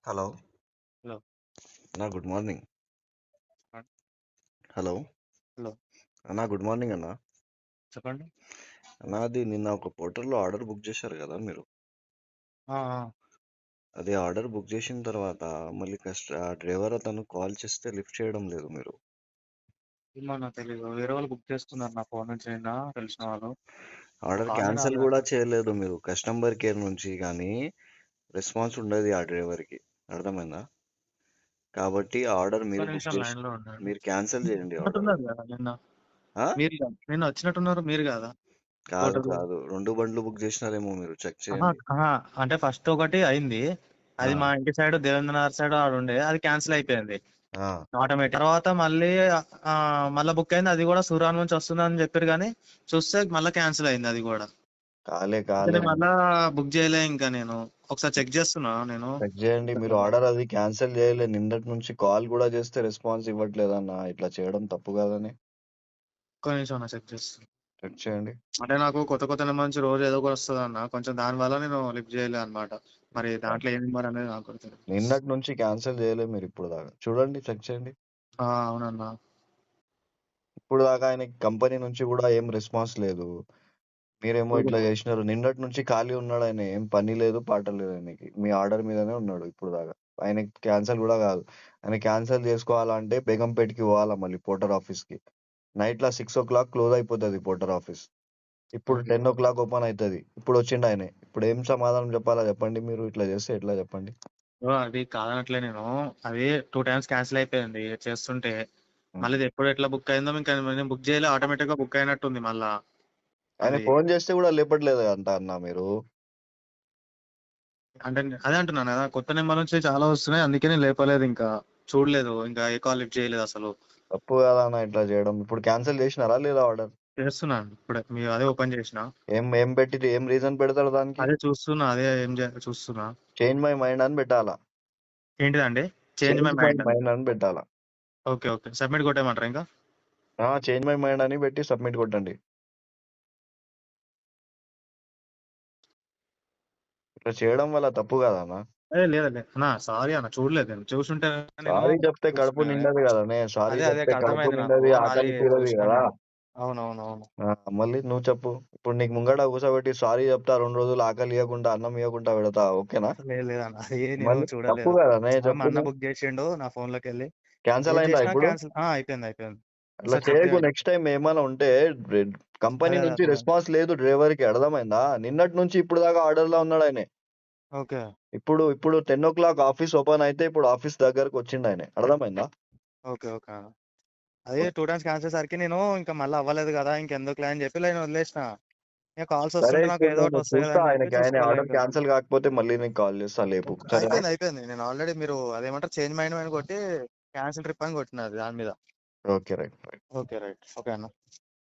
Hello. Hello. అన్నా good morning. చెప్పండి. Hello. Hello. అన్నా గుడ్ మార్నింగ్ అన్నా. చెప్పండి. అన్నా అది నిన్న ఒక పోర్టల్లో ఆర్డర్ బుక్ చేశారు కదా మీరు. ఆ! ఆ! అది ఆర్డర్ బుక్ చేసిన తర్వాత మళ్ళీ ఆ డ్రైవర్ అతను కాల్ చేస్తే లిఫ్ట్ చేయడం లేదు మీరు. ఏమో నాకు తెలీదు. వేరే వాళ్ళు బుక్ చేసుకున్నారు నా ఫోన్ నుంచి నిన్న తెలిసిన వాళ్ళు. నా ఆర్డర్ కాలే క్యాన్సిల్ కూడా రాలేదన్న. చేయలేదు మీరు కస్టమర్ కేర్ నుంచి, కానీ రెస్పాన్స్ ఉండదు ఆ డ్రైవర్కి. అర్థమైందా? కాబట్టి ఆర్డర్ ఒక్క మీరు బుక్ నిమిషం చేసి లైన్‌లో ఉండండి. మీరు క్యాన్సిల్ చేయండి ఆర్డర్. వచ్చినట్టున్నారు కదా నిన్న. మీరు కాదా? నిన్న వచ్చినట్టున్నారు మీరు కాదా? కాదు పోర్టల్. కాదు, 2 బండ్లు బుక్ చేసినారేమో, మీరు చెక్ అహా! చేయండి. అహా! అంటే ఫస్ట్ ఒకటి అయింది. ఆ, అది మా ఇంటి సైడ్ దేవేంద్రనగర్ సైడ్ ఆడుండే. అది క్యాన్సిల్ అయిపోయింది. ఆ. ఆటోమేటిక్. తర్వాత మళ్ళీ మళ్ళా బుక్ అయింది. అది కూడా సూరాన్ నుంచి వస్తుందని చెప్పారు కానీ చూస్తే మళ్ళా క్యాన్సిల్ అయింది అది కూడా. కాలే ఇంకా కాలే నేను మళ్ళా బుక్ చేయలే ఇంకా నేను. ఒకసారి చెక్ చేస్తున్నా నేను. చెక్ చేయండి. మీరు ఆర్డర్ అది క్యాన్సిల్ చేయలే, నిన్నటి నుంచి కాల్ కూడా చేస్తే రెస్పాన్స్ ఇవ్వట్లేదన్న. ఇట్లా చేయడం తప్పు కాదని ఒక్క నిమిషం చెక్ చేస్తున్నా. చెక్ చేయండి. అంటే నాకు కొత్త కొత్త నెంబర్ నుంచి రోజు ఏదో ఒకటి వస్తుంది అన్న. కొంచెం దాని వల్ల నేను లిఫ్ట్ చేయలే అనమాట. మరి దాంట్లో ఏం నెంబర్ అనేది నాకు కూడా తెలియదు. నిన్నటి నుంచి క్యాన్సిల్ చేయలే మీరు ఇప్పుడు దాకా. చూడండి, చెక్ చేయండి. అవునన్నా. ఇప్పుడు దాకా ఆయన కంపెనీ నుంచి కూడా ఏం రెస్పాన్స్ లేదు. మీరేమో ఇట్లా చేసినారు. నిన్నటి నుంచి ఖాళీ ఉన్నాడు ఆయన, ఏం పని లేదు పాట లేదు ఆయనకి. మీ ఆర్డర్ మీదనే ఉన్నాడు ఇప్పుడు దాకా. ఆయన క్యాన్సిల్ కూడా కాదు. ఆయన క్యాన్సిల్ చేసుకోవాలంటే బేగంపేటకి పోవాలా, మళ్ళీ పోర్టర్ ఆఫీస్ కి. నైట్ లా 6 o'clock క్లోజ్ అయిపోతుంది పోర్టర్ ఆఫీస్. ఇప్పుడు ఓకే. 10 o'clock ఓపెన్ అవుతుంది. ఇప్పుడు వచ్చిండు ఆయన. ఇప్పుడు ఏం సమాధానం చెప్పాలా చెప్పండి? మీరు ఇట్లా చేస్తే ఎట్లా చెప్పండి? అది కాదనట్లే నేను. అది 2 టైమ్స్ క్యాన్సిల్ అయిపోయింది చేస్తుంటే. ఉం. మళ్ళీ ఇది ఎప్పుడు ఎట్లా బుక్ అయిందో ఇంకా నేను బుక్ చేయలే. ఆటోమేటిక్ గా బుక్ అయినట్టుంది మళ్ళా. ఆయన అది ఫోన్ చేస్తే కూడా లేపట్లేదు అంట అన్న మీరు. అంటే అదే అంటున్నాను కదా, కొత్త నెంబర్ నుంచి చాలా వస్తున్నాయి. అందుకే నేను లేపలేదు ఇంకా. చూడలేదు ఇంకా, ఏ కాల్ లిఫ్ట్ చేయలేదు అసలు. తప్పు కదా అన్న ఇట్లా చేయడం. ఇప్పుడు క్యాన్సిల్ చేసినారా లేదా ఆర్డర్? చేస్తున్నాను ఇప్పుడే. మీరు అదే ఓపెన్ చేసిన. ఏం ఏం పెట్టి ఏం రీజన్ పెడతాడు దానికి? అదే చూస్తున్నా. అదే ఏం చూస్తున్నా. చేంజ్ మై మైండ్ అని పెట్టాలా. ఏంటిదండి? Change my change my mind. Mind అని పెట్టాలా. ఓకే. ఓకే. సబ్మిట్ కొట్టేయమంటారా ఇంకా? చేంజ్ మై మైండ్ అని పెట్టి సబ్మిట్ కొట్టండి. ఇట్లా చేయడం వల్ల తప్పు కదా అన్న. లేదండి అన్న, సారీ అన్న, చూడలేదు నేను. చూసుంటే నేను సారీ చెప్తే కడుపు చూసుకునేది. నిండదు కదనే. సారీ అదే అదే చెప్తే కడుపు అర్థమైంది నాకు. నిండది, నాది ఆకలి తీరది చూసిన కదా. నేను. అవునవునవును. మళ్ళీ నువ్వు చెప్పు. ఇప్పుడు నీకు ముంగట కూర్చోబెట్టి సారీ చెప్తా, 2 రోజులు ఆకలి ఇవ్వకుండా అన్నం ఇవ్వకుండా పెడతా, ఓకేనా? లేదు లేదన్న, అది నేను మళ్ళీ తప్పు చూడలేదు. కదనే, మా చెప్పు అన్న నువ్వు. బుక్ చేసిండు నా ఫోన్ లోకి వెళ్ళి. క్యాన్సల్ ఏది అయిందా చేసినా ఇప్పుడు? క్యాన్సిల్. అయిపోయింది అయిపోయింది. అట్లా ఒకసారి చెక్ చేయకు. చేయండి. నెక్స్ట్ టైం ఏమైనా ఉంటే కంపెనీ అదే అదే నుంచి అర్థమైంది. రెస్పాన్స్ లేదు డ్రైవర్ కి, అర్థమైందా? నిన్నటి నుంచి ఇప్పుడు దాకా ఆర్డర్ లో ఉన్నాడు ఆయన. ఓకే. ఇప్పుడు ఇప్పుడు 10 o'clock ఆఫీస్ ఓపెన్ అయితే ఇప్పుడు ఆఫీస్ దగ్గరకు వచ్చిండు ఆయన, అర్థమైందా? ఓకే. ఓకే. అదే 2 టైమ్స్ క్యాన్సిల్ సరికి నేను ఇంకా మళ్ళీ అవ్వలేదు కదా, ఇంకెందుకులే అని చెప్పి నేను వదిలేసిన. ఇంకా కాల్స్ సరే, వస్తుంటే నాకు ఇప్పుడు ఏదో ఒకటి నేను వస్తాయి కదా చూస్తా అని చెప్పి ఆయనకి. ఆయన చూసుకోలే ఆర్డర్ ఇంకా. క్యాన్సిల్ కాకపోతే మళ్ళీ నీకు కాల్ చేస్తా, లేపు, సరేనా? అయిపోయింది అయిపోయింది. నేను ఆల్రెడీ మీరు అదేమంటారు చేంజ్ మైండ్ అని కొట్టి క్యాన్సిల్ ట్రిప్ అని కొట్టినది దాని మీద. Okay, right. Okay. Right. Okay అన్న.